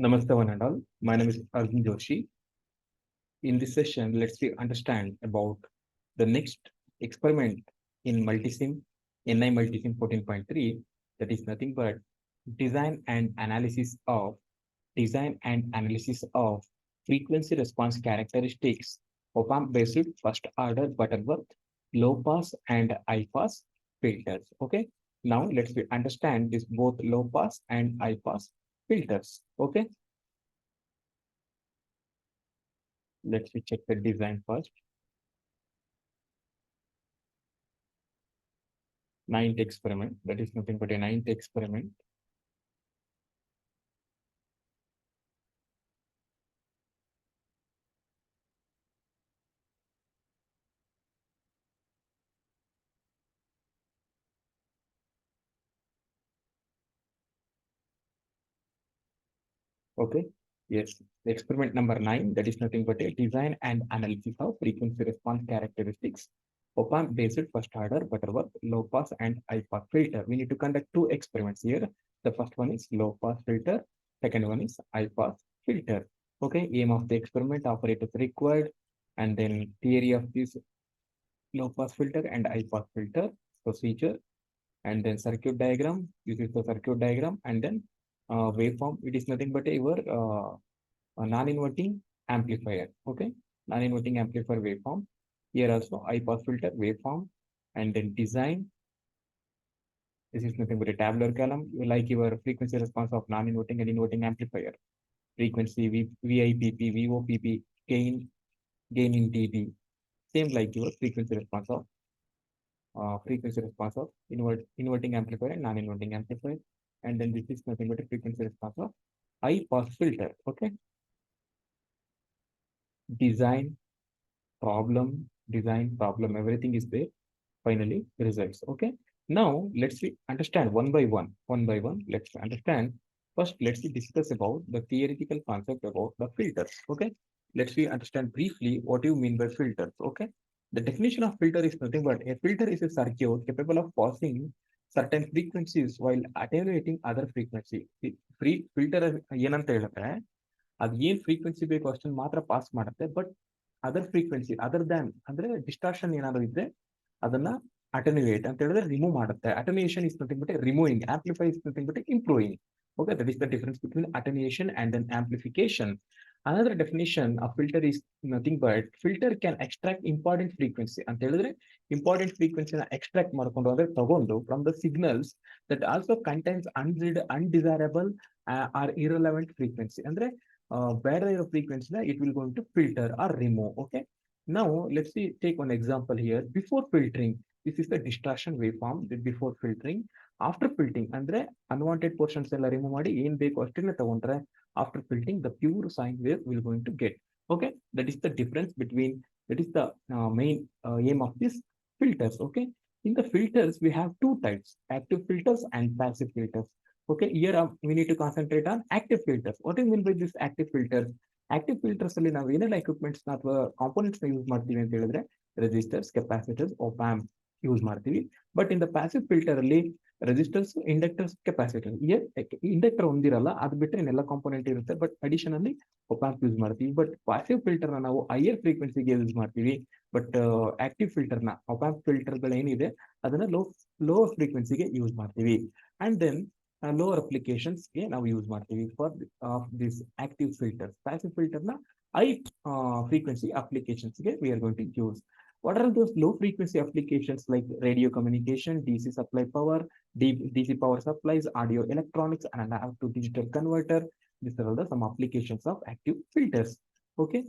Namaste one and all. My name is Arjun Joshi. In this session, let's see understand about the next experiment in multisim, NI-MULTISIM 14.3. That is nothing but design and analysis of design and analysis of frequency response characteristics op-amp based first order Butterworth low pass and high pass filters. Okay. Now let's understand this both low pass and high pass filters. Okay. Let's check the design first. Ninth experiment. That is nothing but a ninth experiment. Okay. Yes. Experiment number 9. That is nothing but a design and analysis of frequency response characteristics. Op-amp based first order Butterworth low pass and high pass filter. We need to conduct two experiments here. The first one is low pass filter. Second one is high pass filter. Okay. Aim of the experiment, operators required, and then theory of this low pass filter and high pass filter procedure, and then circuit diagram. This is the circuit diagram, and then waveform. It is nothing but a non-inverting amplifier. Okay, non-inverting amplifier waveform. Here also high pass filter waveform, and then design. This is nothing but a tabular column, like your frequency response of non-inverting and inverting amplifier. Frequency VIPP, VOPP, gain in dB. Same like your frequency response of inverting amplifier and non-inverting amplifier. And then this is nothing but a frequency response of high pass filter. Okay. Design, problem, everything is there. Finally, results. Okay. Now let's understand one by one. Let's understand. First, let's discuss about the theoretical concept about the filters. Okay. Let's understand briefly what you mean by filters. Okay. The definition of filter is nothing but a filter is a circuit capable of passing certain frequencies while attenuating other frequency. Free filter ಏನಂತ ಹೇಳಿದ್ರೆ ಅದು ಏನ್ frequency ಬೇಕು ಅಷ್ಟನ್ನು ಮಾತ್ರ pass ಮಾಡುತ್ತೆ. But other frequency other than ಅಂದ್ರೆ distortion ಏನಾದ್ರು ಇದ್ರೆ ಅದನ್ನ ಅಟೆನ್ಯುಯೇಟ್ ಅಂತ ಹೇಳಿದ್ರೆ ರಿಮೂವ್ ಮಾಡುತ್ತೆ. Attenuation is nothing but removing, amplify is nothing but improving. Okay, that is the difference between attenuation and then amplification. Another definition of filter is nothing but filter can extract important frequency ಅಂತ ಹೇಳಿದ್ರೆ important frequency ನ extract ಮಾಡ್ಕೊಂಡು ಅಂದ್ರೆ ತಗೊಂಡು from the signals that also contains undesirable or irrelevant frequency ಅಂದ್ರೆ ಬೇರೆ ಇರೋ frequency ನ it will going to filter or remove. Okay, now let's see, take one example here. Before filtering, this is the distortion waveform before filtering. After filtering ಅಂದ್ರೆ unwanted portions ಎಲ್ಲ remove ಮಾಡಿ ಏನ್ ಬೇಕು ಅಷ್ಟನ್ನೇ ತಗೊಂಡ್ರೆ after filtering the pure sine wave will going to get. Okay, that is the difference between, that is the main aim of this filters. Okay, in the filters we have two types, active filters and passive filters. Okay, here we need to concentrate on active filters. What do you mean by this active filters? Active filters ಅಲ್ಲಿ ನಾವು ಏನೆಲ್ಲ equipments ಅಥವಾ components use ಮಾಡ್ತೀವಿ ಅಂತ ಹೇಳಿದ್ರೆ resistors, capacitors, op-amp use ಮಾಡ್ತೀವಿ. But in the passive filter ಅಲ್ಲಿ resistors, inductors, capacitor, inductor ಒಂದಿರಲ್ಲ, ಅದು ಬಿಟ್ಟರೆ ಇನ್ನೆಲ್ಲ ಕಾಂಪೋನೆಂಟ್ ಇರುತ್ತೆ. ಬಟ್ ಅಡಿಷನಲಿ ಒಪ್ಯಾಂಪ್ ಯೂಸ್ ಮಾಡ್ತೀವಿ. ಬಟ್ ಪ್ಯಾಸಿವ್ ಫಿಲ್ಟರ್ನ ನಾವು ಹೈಯರ್ ಫ್ರೀಕ್ವೆನ್ಸಿಗೆ ಯೂಸ್ ಮಾಡ್ತೀವಿ. ಬಟ್ ಆಕ್ಟಿವ್ ಫಿಲ್ಟರ್ನ ಒಪ್ಯಾಂಪ್ ಫಿಲ್ಟರ್ಗಳು ಏನಿದೆ ಅದನ್ನ ಲೋ ಫ್ರೀಕ್ವೆನ್ಸಿಗೆ ಯೂಸ್ ಮಾಡ್ತೀವಿ. ಅಂಡ್ ದೆನ್ ಲೋವರ್ ಅಪ್ಲಿಕೇಶನ್ಸ್ಗೆ ನಾವು ಯೂಸ್ ಮಾಡ್ತೀವಿ for this active filters. Passive ಫಿಲ್ಟರ್ನ ಹೈ ಫ್ರೀಕ್ವೆನ್ಸಿ ಅಪ್ಲಿಕೇಶನ್ಸ್ಗೆ we are going to use. What are those low frequency applications like radio communication, DC supply power, DC power supplies, audio electronics, and analog to digital converter? These are all the some applications of active filters. Okay,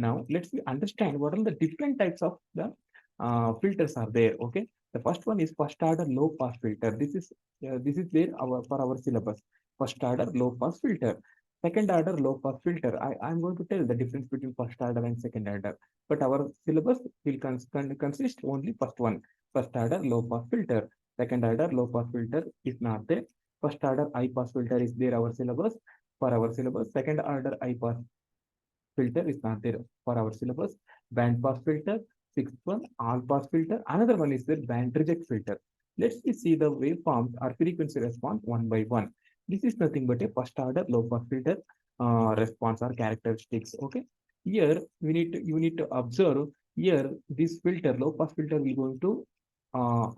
now let's understand what are the different types of the filters are there. Okay, the first one is first order low pass filter. This is there for our syllabus. First order low pass filter. Second order low pass filter. I'm going to tell the difference between first order and second order. But our syllabus will consist only first one, first order low pass filter. Second order low pass filter is not there. First order high pass filter is there our syllabus, for our syllabus. Second order high pass filter is not there for our syllabus. Band pass filter, sixth one all pass filter. Another one is there, band reject filter. Let's see the waveforms or frequency response one by one. This is nothing but a first order low pass filter. response or characteristics. Okay, here you need to observe here this filter, low pass filter, will going to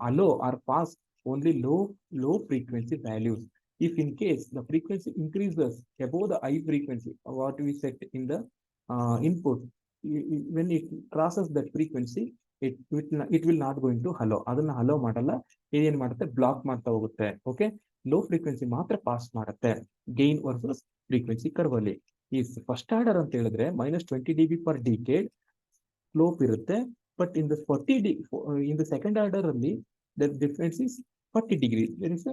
allow or pass only low frequency values. If in case the frequency increases above the high frequency, what we set in the input, when it crosses that frequency, it will not going to allow. ಅದನ್ನ allow ಮಾಡಲ್ಲ. ಇದೇನ್ ಮಾಡುತ್ತೆ, block ಮಾಡ್ತಾ ಹೋಗುತ್ತೆ. Okay, low frequency ಮಾತ್ರ pass ಮಾಡುತ್ತೆ. Gain versus frequency curve ಅಲ್ಲಿ ಈ ಫಸ್ಟ್ ಆರ್ಡರ್ ಅಂತ ಹೇಳಿದ್ರೆ -20 dB per decade ಸ್ಲೋಪ್ ಇರುತ್ತೆ. But in the 40 in the second order ಅಲ್ಲಿ the difference is 40 degree. There is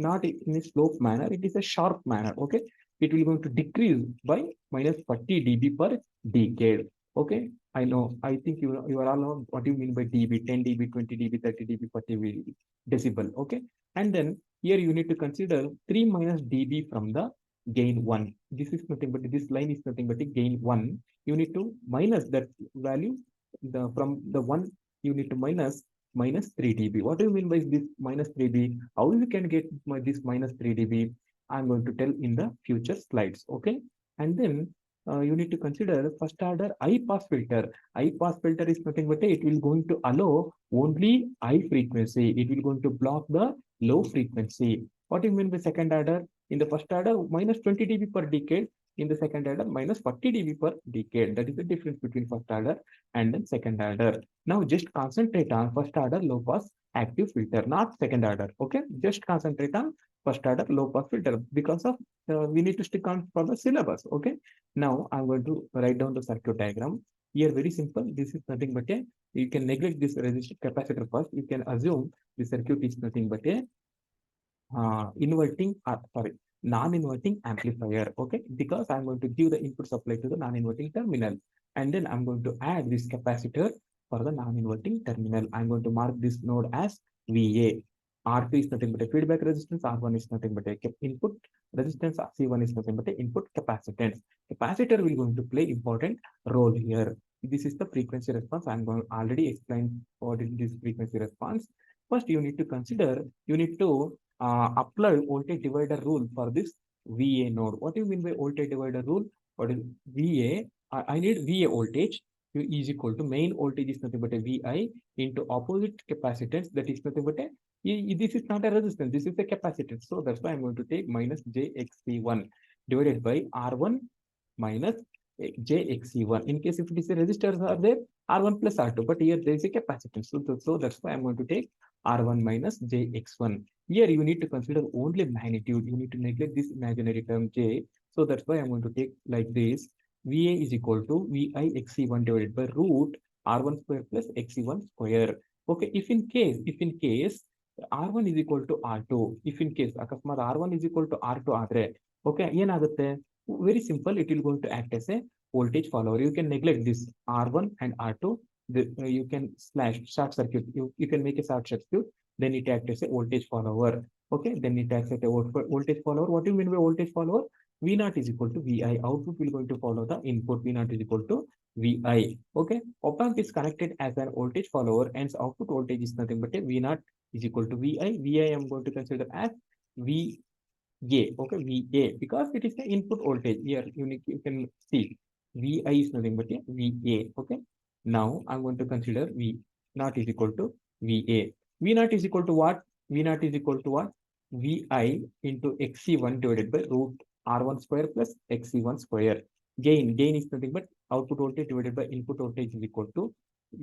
not in a slope manner, it is a sharp manner. Okay, it will going to decrease by -40 dB per decade. Okay, I know, I think you are all know what you mean by dB, 10 dB, 20 dB, 30 dB, 40 decibel. Okay, and then here you need to consider 3 minus dB from the gain 1. This is nothing but, this line is nothing but a gain 1. You need to minus that value, from the 1 you need to minus 3 dB. What do you mean by this minus 3 dB? How you can get this minus 3 dB? I'm going to tell in the future slides. Okay, and then you need to consider first order high pass filter. High pass filter is nothing but it will going to allow only high frequency. It will going to block the low frequency. What do you mean by second order? In the first order -20 dB per decade, in the second order -40 dB per decade. That is the difference between first order and then second order. Now just concentrate on first order low pass active filter, not second order. Okay, just concentrate on first order low pass filter because of we need to stick on for the syllabus. Okay, now I'm going to write down the circuit diagram. Here very simple, this is nothing but a, you can neglect this resistor capacitor first. You can assume the circuit is nothing but a inverting, sorry, non-inverting amplifier. Okay, because I'm going to give the input supply to the non-inverting terminal, and then I'm going to add this capacitor for the non-inverting terminal. I'm going to mark this node as VA. R2 is nothing but a feedback resistance, R1 is nothing but a input resistance, C1 is nothing but a input capacitance. Capacitor will going to play important role here. This is the frequency response. I'm going to already explain what is this frequency response. First, you need to consider, you need to apply voltage divider rule for this VA node. What do you mean by voltage divider rule? What is VA? I need VA voltage is equal to main voltage is nothing but a VI into opposite capacitance, that is nothing but a, this is not a resistance, this is a capacitance. So that's why I'm going to take minus JXC1 divided by R1 minus JXC1. In case if it is a resistors are there, R1 plus R2, but here there is a capacitance. So that's why I'm going to take R1 minus JX1. Here you need to consider only magnitude. You need to neglect this imaginary term J. So that's why I'm going to take like this. VA is equal to VI XC1 divided by root R1 square plus XC1 square. Okay, if in case R1 is equal to R2, if in case ಅಕಸ್ಮಾತ್ R1 is equal to R2 ಆದ್ರೆ, okay, ಏನಾಗುತ್ತೆ? Very simple, it will going to act as a voltage follower. You can neglect this R1 and R2. You can slash short circuit. You can make a short circuit. Then it acts as a voltage follower. Okay, then it acts as a voltage follower. What do you mean by voltage follower? V naught is equal to VI. Output will going to follow the input. V naught is equal to VI. Okay, op-amp is connected as an voltage follower, and output voltage is nothing but a V naught is equal to VI. VI I'm going to consider as VA. Okay, VA, because it is the input voltage. Here you can see VI is nothing but a VA. Okay, now I'm going to consider V naught is equal to VA. V naught is equal to what? V naught is equal to what? VI into XC1 divided by root R1 square plus XC1 square. Gain is nothing but output voltage divided by input voltage is equal to,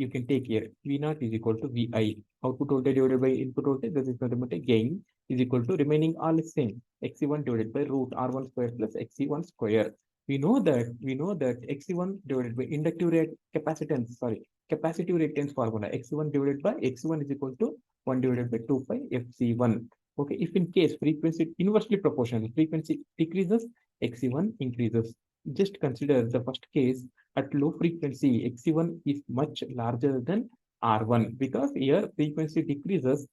you can take here, V naught is equal to VI. Output voltage divided by input voltage, that is nothing but a gain, is equal to remaining all the same. XC1 divided by root R1 square plus XC1 square. We know that XC1 divided by inductive capacitance, sorry, capacitive reactance formula, XC1 divided by XC1 is equal to 1 divided by 2 pi FC1. Okay, if in case frequency inversely proportional, frequency decreases, XC1 increases. Just consider the first case. At low frequency, XC1 is much larger than R1, because here frequency decreases,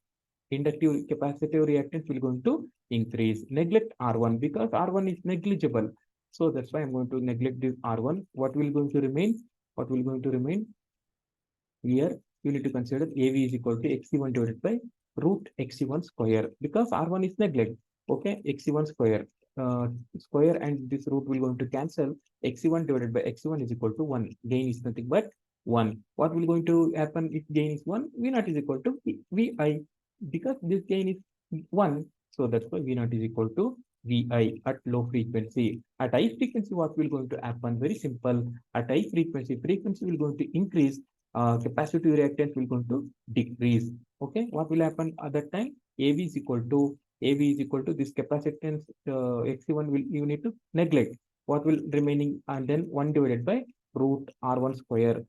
inductive capacitive reactance will going to increase. Neglect R1 because R1 is negligible. So that's why I'm going to neglect this R1. What will going to remain? What will going to remain? Here you need to consider AV is equal to XC1 divided by root XC1 square, because R1 is neglect. Okay, XC1 square. square and this root will going to cancel. Xe1 divided by Xe1 is equal to 1. Gain is nothing but 1. What will going to happen if gain is 1? V naught is equal to Vi. Because this gain is 1, so that's why V naught is equal to Vi at low frequency. At high frequency, what will going to happen? Very simple. At high frequency, frequency will going to increase, capacitive reactance will going to decrease. Okay, what will happen at that time? AV is equal to this capacitance, Xe1 will you need to neglect. What will remaining, and then 1 divided by root R1 square.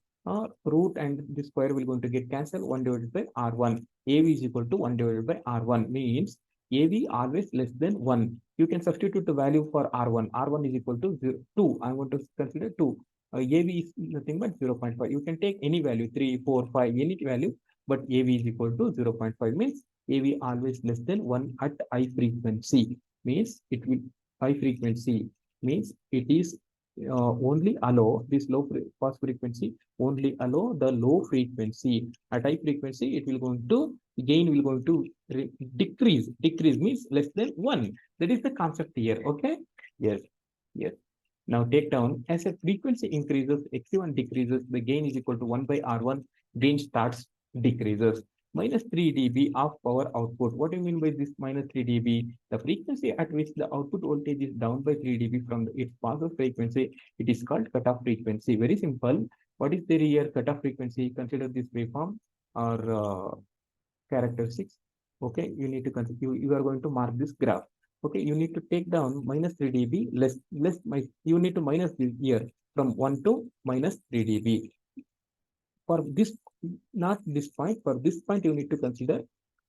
Root and this square will going to get cancelled. 1 divided by R1. AV is equal to 1 divided by R1 means AV always less than 1. You can substitute the value for R1. R1 is equal to 0, 2. I want to consider 2. AV is nothing but 0.5. You can take any value, 3, 4, 5, any value, but AV is equal to 0.5 means AV always less than 1 at high frequency. Means it will, high frequency means it is only allow this low pass frequency, only allow the low frequency. At high frequency, it will going to gain will going to decrease. Decrease means less than 1. That is the concept here. Okay. Yes. Yes. Now take down, as a frequency increases, Xe1 decreases, the gain is equal to 1 by R1, gain starts decreases. Minus 3 dB of power output. What do you mean by this minus 3 dB? The frequency at which the output voltage is down by 3 dB from its passive frequency, it is called cutoff frequency. Very simple. What is there here? Cutoff frequency. Consider this waveform or characteristics. Okay, you need to consider, you are going to mark this graph. Okay, you need to take down minus 3 dB less you need to minus this here from 1 to minus 3 dB. For this, not this point, for this point you need to consider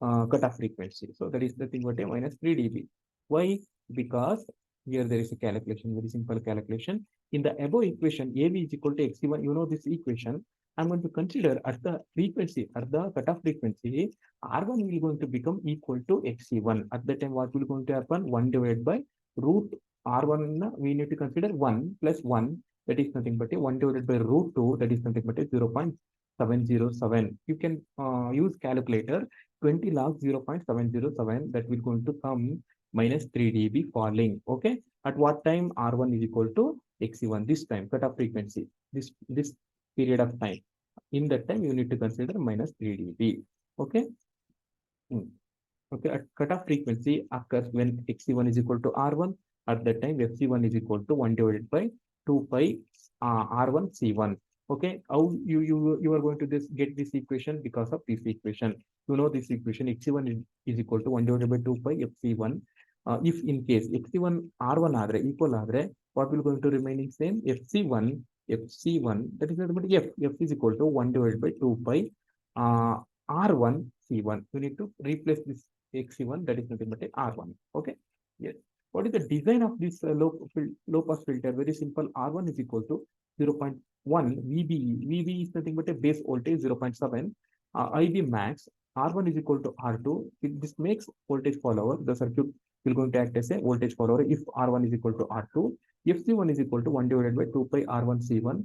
cutoff frequency. So that is nothing but a minus 3 dB. Why? Because here there is a calculation, very simple calculation. In the above equation, AV is equal to Xe1, you know this equation. I'm going to consider at the frequency, at the cutoff frequency, R1 will going to become equal to Xe1. At that time, what will going to happen? 1 divided by root R1, we need to consider 1 plus 1, that is nothing but a 1 divided by root 2, that is nothing but a 0.707. You can use calculator. 20 log 0.707, that will going to come minus 3 dB falling. Okay, at what time? R1 is equal to Xe1. This time cutoff frequency, this period of time, in that time you need to consider minus 3 dB. Okay. Okay, at cutoff frequency occurs when Xe1 is equal to R1. At that time, Fc1 is equal to 1 divided by 2 pi R1 C1. Okay, how you are going to get this equation? Because of this equation. You know this equation, Xe1 is equal to 1 divided by 2 pi Fc1. If in case Xe1 R1 ಆದರೆ equal ಆದರೆ, what will going to remaining same? Fc1 that is nothing but F is equal to 1 divided by 2 pi R1 C1. You need to replace this Xe1, that is nothing but a R1. Okay. Yes. What is the design of this low pass filter? Very simple. R1 is equal to 0.1 VBE. VBE is nothing but a base voltage 0.7. IB max. R1 is equal to R2. This makes voltage follower. The circuit will going to act as a voltage follower if R1 is equal to R2. Fc1 is equal to 1 divided by 2 pi R1 C1.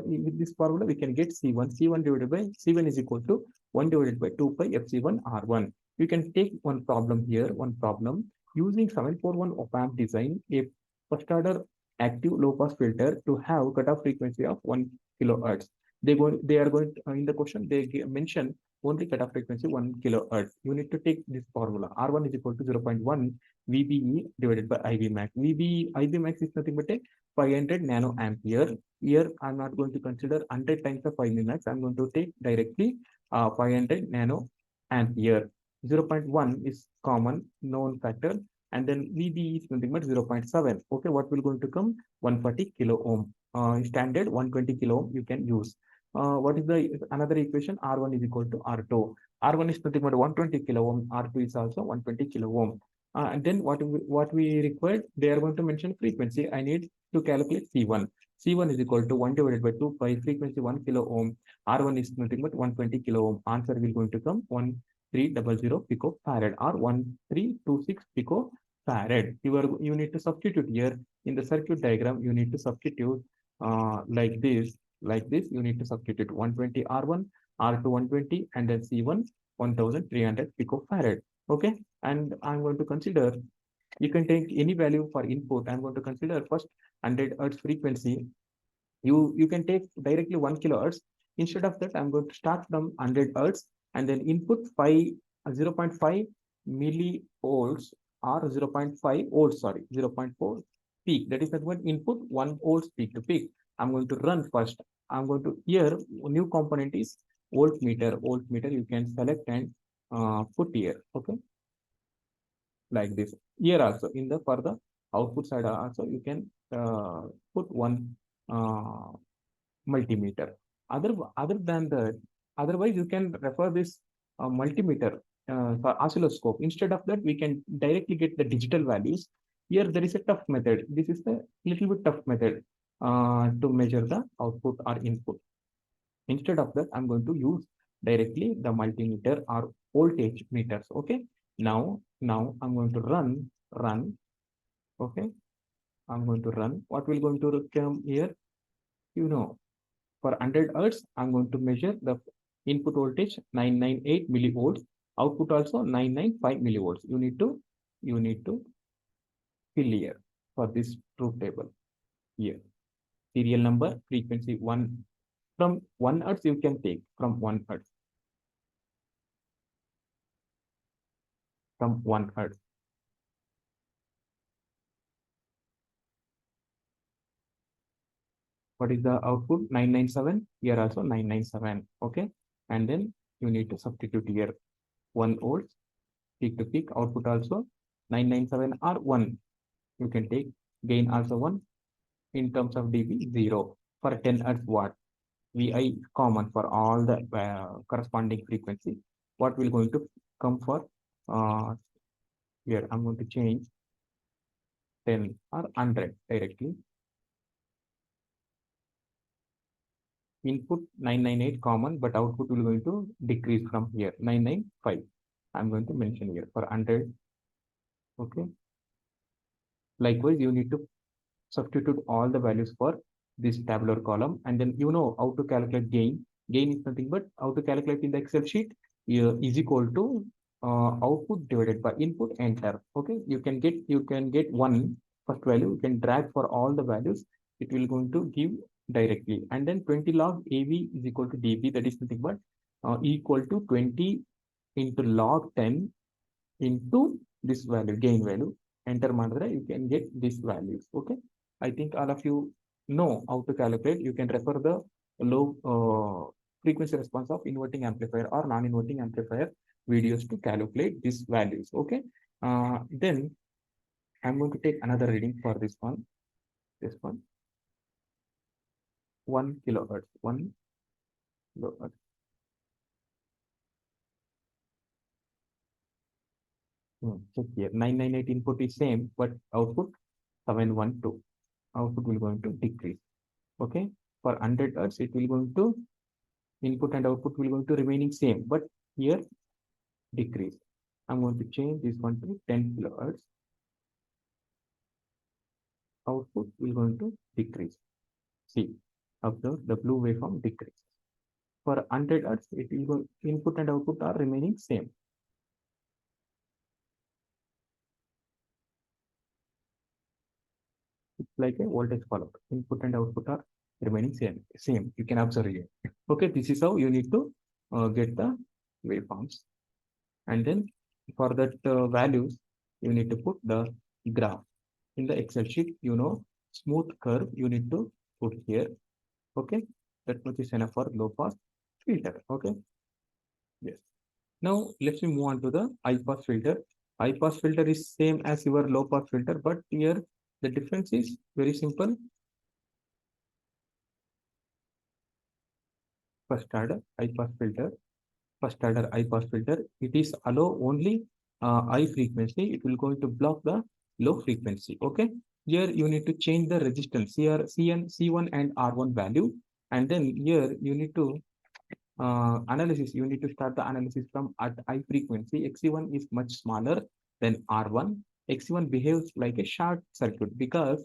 With this formula, we can get C1. C1 divided by C1 is equal to 1 divided by 2 pi Fc1 R1. You can take one problem here, one problem. Using 741 op-amp design, a first order active low pass filter to have cutoff frequency of 1 kilohertz. They are going to, in the question, they mention only cutoff frequency 1 kilohertz. You need to take this formula. R1 is equal to 0.1 VBE divided by IB max. IB max is nothing but a 500 nano ampere. Here, I'm not going to consider 100 times of IB max. I'm going to take directly 500 nano ampere. 0.1 is common known factor, and then VB is nothing but 0.7. Okay, what will going to come? 140 kilo ohm. Standard 120 kilo ohm you can use. What is the another equation? R1 is equal to R2. R1 is nothing but 120 kilo ohm. R2 is also 120 kilo ohm. And then what we required? They are going to mention frequency. I need to calculate C1. C1 is equal to 1 divided by 2 pi, frequency 1 kilo ohm. R1 is nothing but 120 kilo ohm. Answer will going to come 1300 picofarad or 1326 picofarad. You need to substitute here in the circuit diagram. You need to substitute like this. You need to substitute 120 R1, R2 120, and then C1 1300 picofarad. Okay, and I'm going to consider You can take any value for input. I'm going to consider first 100 hertz frequency. You can take directly 1 kilohertz. Instead of that, I'm going to start from 100 hertz and then input 0.5 millivolts or 0.5 volts, sorry, 0.4 peak. That is that one input 1 volts peak to peak. I'm going to run first. I'm going to here new component is voltmeter. Voltmeter you can select and put here. Okay, like this. Here also in the for the output side also you can put one uh, multimeter. Other than that, otherwise you can refer this multimeter for oscilloscope. Instead of that, we can directly get the digital values. Here there is a tough method. This is the little bit tough method to measure the output or input. Instead of that, I'm going to use directly the multimeter or voltage meters. Okay. Now I'm going to run. Okay. I'm going to run. What will going to come here? You know, for 100 hertz, I'm going to measure the input voltage 998 millivolts, output also 995 millivolts. You need to fill here for this truth table here. Serial number, frequency one from 1 hertz you can take from 1 hertz from 1 hertz. What is the output? 997. Here also 997. Okay, and then you need to substitute here 1 volts peak to peak, output also 997 or 1. You can take gain also 1. In terms of dB, 0 for 10 hertz watt. Vi common for all the corresponding frequency. What will going to come for here? I'm going to change 10 or 100 directly. Input 998 common, but output will going to decrease from here 995. I'm going to mention here for 100. Okay. Likewise, you need to substitute all the values for this tabular column, and then you know how to calculate gain. Gain is nothing but how to calculate in the Excel sheet is equal to output divided by input, enter. Okay, you can get one first value, you can drag for all the values, it will going to give directly, and then 20 log AV is equal to DB, that is nothing but equal to 20 into log 10 into this value, gain value, enter mandra, you can get these values. Okay, I think all of you know how to calculate. You can refer the low frequency response of inverting amplifier or non-inverting amplifier videos to calculate these values. Okay, then I'm going to take another reading for this one. This one, 1 kilohertz, 1 kilohertz. Check here, 998 input is same, but output 712. Output will going to decrease. Okay, for 100 hertz, it will going to input and output will going to remaining same, but here decrease. I'm going to change this one to 10 kilohertz. Output will going to decrease. See, observe the blue waveform decrease. For 100 hertz, it will go input and output are remaining same. It's like a voltage follower. Input and output are remaining same. Same. You can observe here. Okay, this is how you need to get the waveforms. And then for that values, you need to put the graph in the Excel sheet. You know, smooth curve you need to put here. Okay, that much is enough for low pass filter. Okay, yes. Now let's move on to the high pass filter. High pass filter is same as your low pass filter, but here the difference is very simple. First order high pass filter, first order high pass filter, it is allow only high frequency. It will going to block the low frequency. Okay, here you need to change the resistance here, C1 and R1 value, and then here you need to analysis, you need to start the analysis from at high frequency. XC1 is much smaller than R1. XC1 behaves like a short circuit because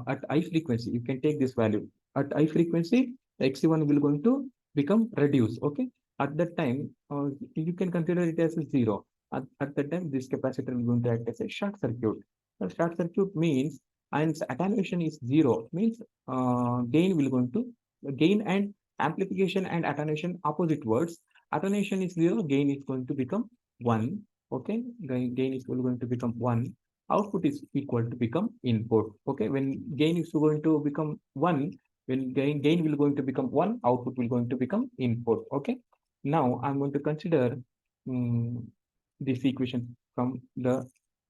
at high frequency, you can take this value. At high frequency, XC1 will going to become reduced. Okay. At that time, you can consider it as a 0. At that time, this capacitor is going to act as a short circuit. The short circuit means, and attenuation is zero, means gain will going to gain and amplification and attenuation opposite words. Attenuation is zero, gain is going to become one. Okay, gain is going to become one. Output is equal to become input. Okay, when gain is going to become one, when gain will going to become one, output will going to become input. Okay, now I'm going to consider um, this equation from the,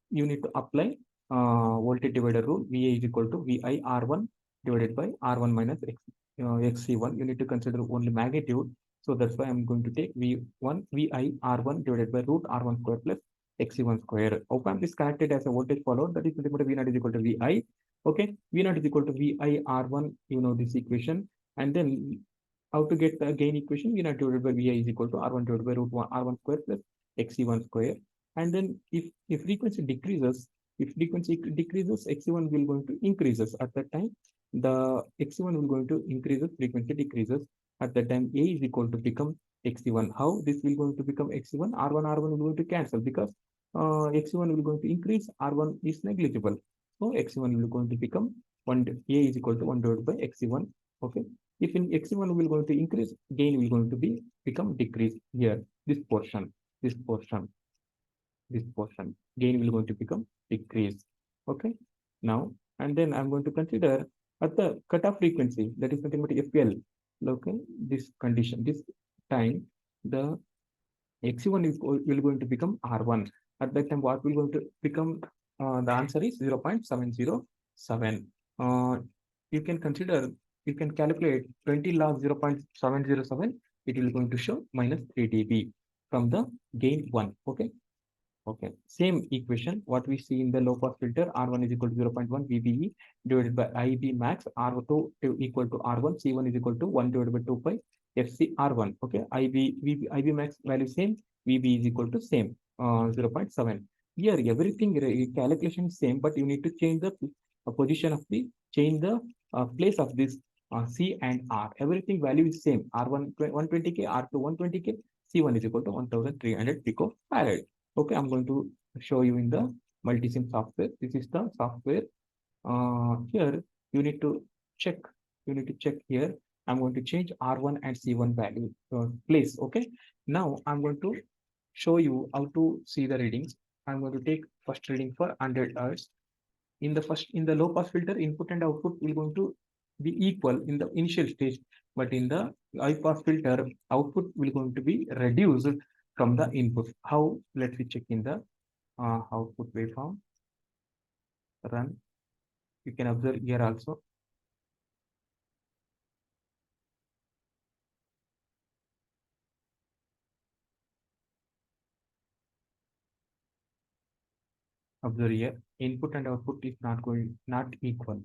you need to apply voltage divider rule. VA is equal to VI R1 divided by R1 minus XC1. You need to consider only magnitude. So that's why I'm going to take V1 VI R1 divided by root R1 square plus XC1 square. Op-amp is connected as a voltage followed. That is nothing but V0 is equal to VI. Okay, V0 is equal to VI R1. You know this equation. And then how to get the gain equation? V0 divided by VI is equal to R1 divided by root 1 R1 square plus XC1 square. And then if frequency decreases, if frequency decreases, XC1 will going to increases. At that time, the XC1 will going to increases, frequency decreases. At that time, A is equal to become XC1. How this will going to become XC1? R1 will going to cancel because XC1 will going to increase, R1 is negligible. So XC1 will going to become 1, A is equal to 1 divided by XC1. Okay. If in XC1 will going to increase, gain will going to be become decrease here. This portion, this portion, this portion, gain will going to become decrease. Okay. Now, and then I'm going to consider at the cutoff frequency, that is nothing but FL. Okay. This condition, this time, the XC1 is will going to become R1. At that time, what will going to become? The answer is 0.707. You can consider, you can calculate 20 log 0.707. It will going to show minus 3 dB from the gain 1. Okay. Okay, same equation, what we see in the low pass filter, R1 is equal to 0.1 VBE divided by IB max, R2 equal to R1, C1 is equal to 1 divided by 2 pi FC R1. Okay, IB max value same, VB is equal to same, 0.7. Here, everything calculation is same, but you need to change the position of the, change the place of this C and R. Everything value is same, R1 120K, R2 120K, C1 is equal to 1300 picofarad. Okay, I'm going to show you in the multisim software. This is the software. Here you need to check. You need to check here. I'm going to change R1 and C1 value place. Okay. Now I'm going to show you how to see the readings. I'm going to take first reading for 100 Hz. In the low pass filter, input and output will going to be equal in the initial stage, but in the high pass filter, output will going to be reduced from the input. How? Let's check in the output waveform. Run. You can observe here also. Observe here. Input and output is not equal.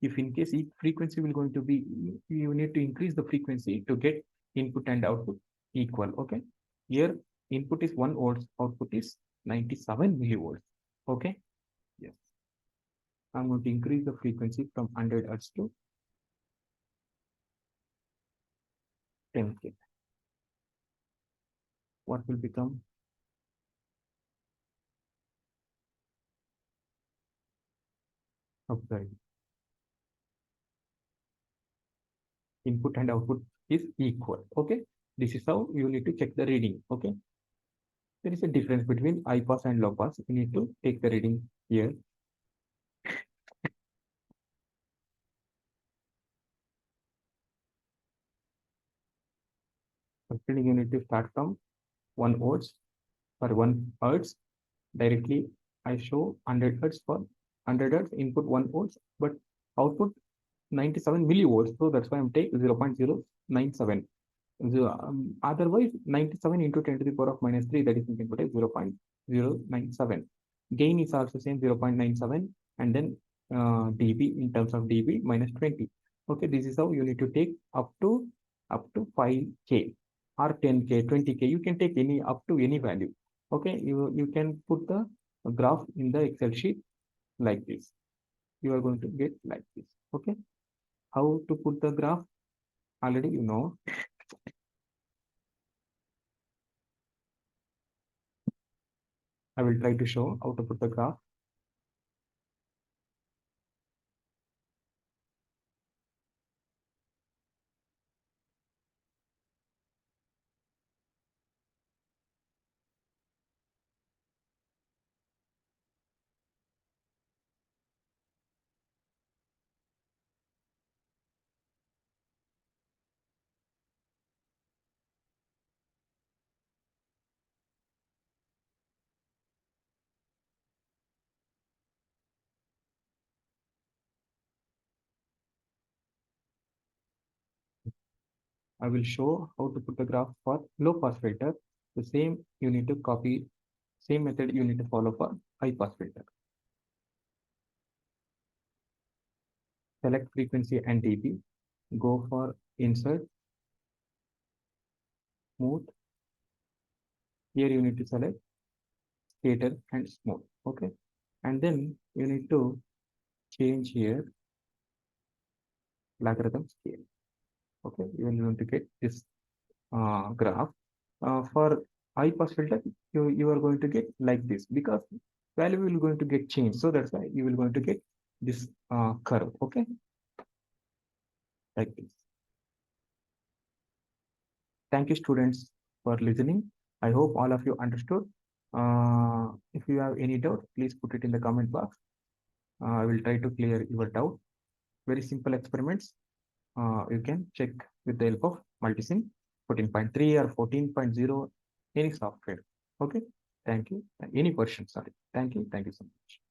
If in case each frequency will going to be, you need to increase the frequency to get input and output equal. Okay. Here input is 1 volts, output is 97 millivolts. Okay. Yes. I'm going to increase the frequency from 100 Hz to 10K. What will become? Observe. Input and output is equal. Okay. This is how you need to check the reading. Okay. There is a difference between high pass and low pass. You need to take the reading here. First reading you need to start from 1 volts for 1 hertz. Directly I show 100 hertz for 100 hertz, input 1 volts, but output 97 millivolts. So that's why I'm taking 0.097. Otherwise, 97 into 10 to the power of minus 3, that is nothing but 0.097. Gain is also same 0.97, and then dB in terms of dB minus 20. Okay, this is how you need to take up to 5K or 10K, 20K. You can take any up to any value. Okay, you can put the graph in the Excel sheet like this. You are going to get like this. Okay, how to put the graph? Already you know. I will try to show how to put the graph. I will show how to put the graph for low pass filter. The same you need to copy, same method you need to follow for high pass filter. Select frequency and dB. Go for insert, smooth. Here you need to select scatter and smooth. Okay. And then you need to change here logarithm scale. Okay. You will going to get this graph. For high pass filter, you are going to get like this because value will going to get changed. So that's why you will going to get this curve. Okay. Like this. Thank you, students, for listening. I hope all of you understood. If you have any doubt, please put it in the comment box. I will try to clear your doubt. Very simple experiments. You can check with the help of Multisim 14.3 or 14.0, any software. Okay. Thank you. Any question, sorry. Thank you. Thank you so much.